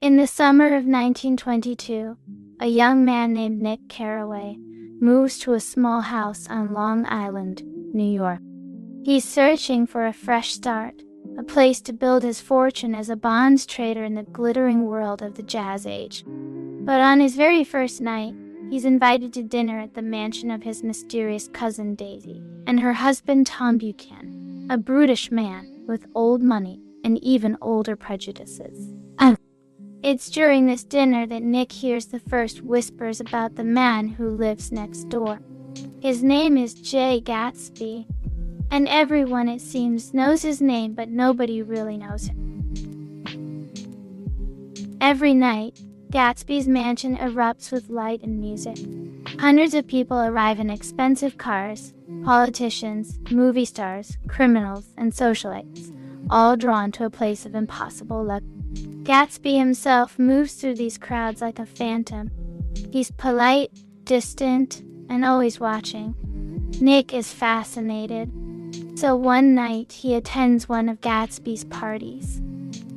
In the summer of 1922, a young man named Nick Carraway moves to a small house on Long Island, New York. He's searching for a fresh start, a place to build his fortune as a bonds trader in the glittering world of the Jazz Age. But on his very first night, he's invited to dinner at the mansion of his mysterious cousin Daisy and her husband Tom Buchanan, a brutish man with old money and even older prejudices. It's during this dinner that Nick hears the first whispers about the man who lives next door. His name is Gatsby, and everyone, it seems, knows his name, but nobody really knows him. Every night, Gatsby's mansion erupts with light and music. Hundreds of people arrive in expensive cars, politicians, movie stars, criminals, and socialites, all drawn to a place of impossible luck. Gatsby himself moves through these crowds like a phantom. He's polite, distant, and always watching. Nick is fascinated. So one night, he attends one of Gatsby's parties.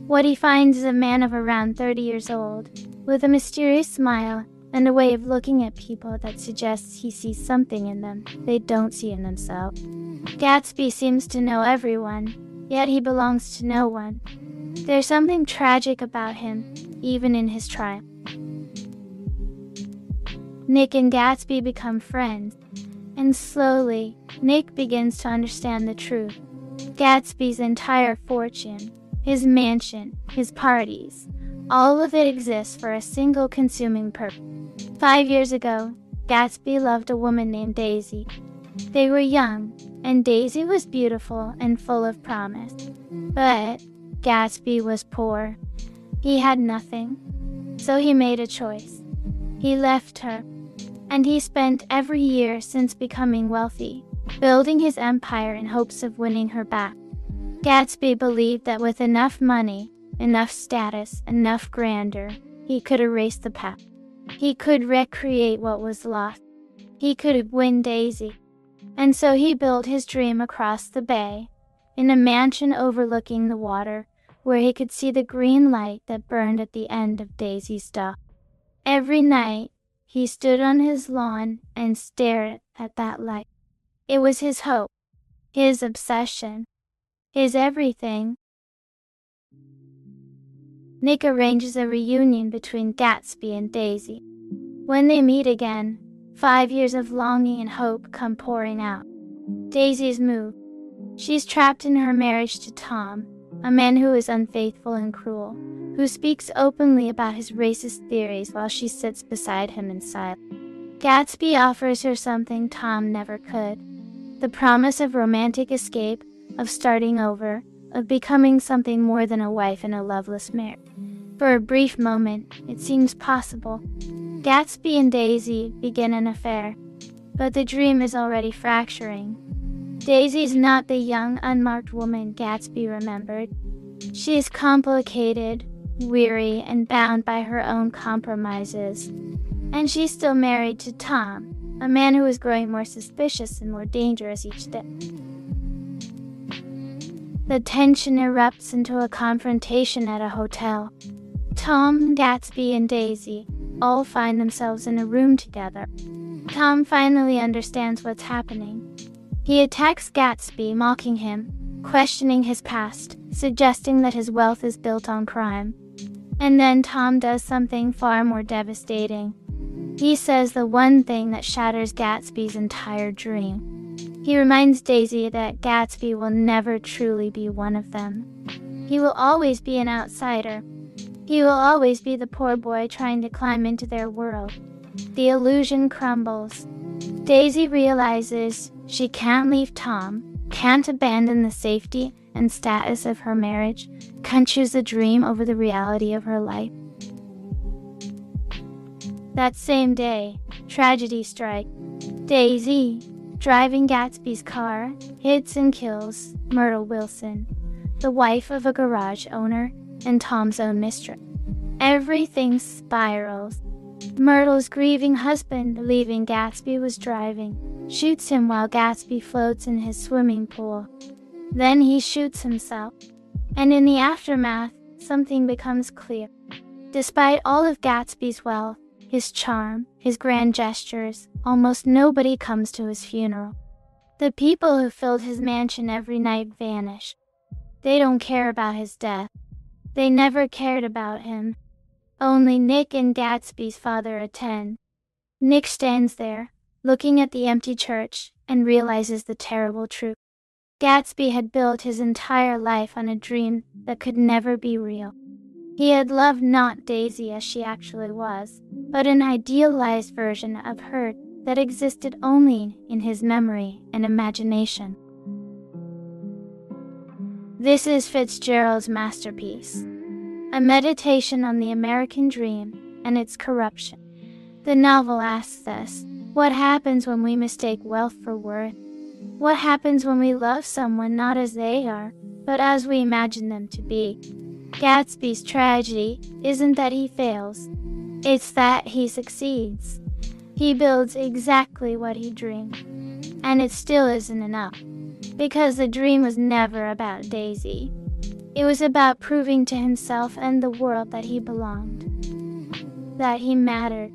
What he finds is a man of around 30 years old, with a mysterious smile and a way of looking at people that suggests he sees something in them they don't see in themselves. Gatsby seems to know everyone, yet he belongs to no one. There's something tragic about him, even in his triumph. Nick and Gatsby become friends, and slowly, Nick begins to understand the truth. Gatsby's entire fortune, his mansion, his parties, all of it exists for a single consuming purpose. 5 years ago, Gatsby loved a woman named Daisy. They were young, and Daisy was beautiful and full of promise. But Gatsby was poor. He had nothing. So he made a choice. He left her, and he spent every year since becoming wealthy, building his empire in hopes of winning her back. Gatsby believed that with enough money, enough status, enough grandeur, he could erase the past. He could recreate what was lost. He could win Daisy. And so he built his dream across the bay, in a mansion overlooking the water, where he could see the green light that burned at the end of Daisy's dock. Every night, he stood on his lawn and stared at that light. It was his hope, his obsession, his everything. Nick arranges a reunion between Gatsby and Daisy. When they meet again, 5 years of longing and hope come pouring out. Daisy's moved. She's trapped in her marriage to Tom, a man who is unfaithful and cruel, who speaks openly about his racist theories while she sits beside him in silence. Gatsby offers her something Tom never could: the promise of romantic escape, of starting over, of becoming something more than a wife in a loveless marriage. For a brief moment, it seems possible. Gatsby and Daisy begin an affair, but the dream is already fracturing. Daisy's not the young, unmarked woman Gatsby remembered. She is complicated, weary, and bound by her own compromises. And she's still married to Tom, a man who is growing more suspicious and more dangerous each day. The tension erupts into a confrontation at a hotel. Tom, Gatsby, and Daisy all find themselves in a room together. Tom finally understands what's happening. He attacks Gatsby, mocking him, questioning his past, suggesting that his wealth is built on crime. And then Tom does something far more devastating. He says the one thing that shatters Gatsby's entire dream. He reminds Daisy that Gatsby will never truly be one of them. He will always be an outsider. He will always be the poor boy trying to climb into their world. The illusion crumbles. Daisy realizes she can't leave Tom, can't abandon the safety and status of her marriage, can't choose the dream over the reality of her life. That same day, tragedy strikes. Daisy, driving Gatsby's car, hits and kills Myrtle Wilson, the wife of a garage owner and Tom's own mistress. Everything spirals. Myrtle's grieving husband, believing Gatsby was driving, shoots him while Gatsby floats in his swimming pool. Then he shoots himself. And in the aftermath, something becomes clear. Despite all of Gatsby's wealth, his charm, his grand gestures, almost nobody comes to his funeral. The people who filled his mansion every night vanish. They don't care about his death. They never cared about him. Only Nick and Gatsby's father attend. Nick stands there, looking at the empty church, and realizes the terrible truth. Gatsby had built his entire life on a dream that could never be real. He had loved not Daisy as she actually was, but an idealized version of her that existed only in his memory and imagination. This is Fitzgerald's masterpiece, a meditation on the American dream and its corruption. The novel asks us, what happens when we mistake wealth for worth? What happens when we love someone not as they are, but as we imagine them to be? Gatsby's tragedy isn't that he fails, it's that he succeeds. He builds exactly what he dreamed, and it still isn't enough, because the dream was never about Daisy. It was about proving to himself and the world that he belonged, that he mattered.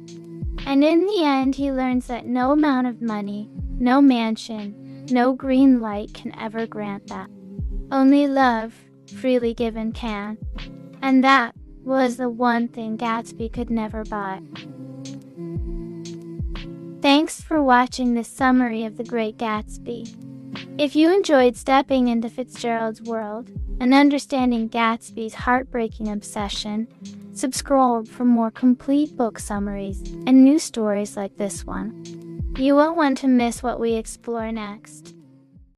And in the end, he learns that no amount of money, no mansion, no green light can ever grant that. Only love, freely given, can. And that was the one thing Gatsby could never buy. Thanks for watching this summary of The Great Gatsby. If you enjoyed stepping into Fitzgerald's world and understanding Gatsby's heartbreaking obsession, subscribe for more complete book summaries and new stories like this one. You won't want to miss what we explore next.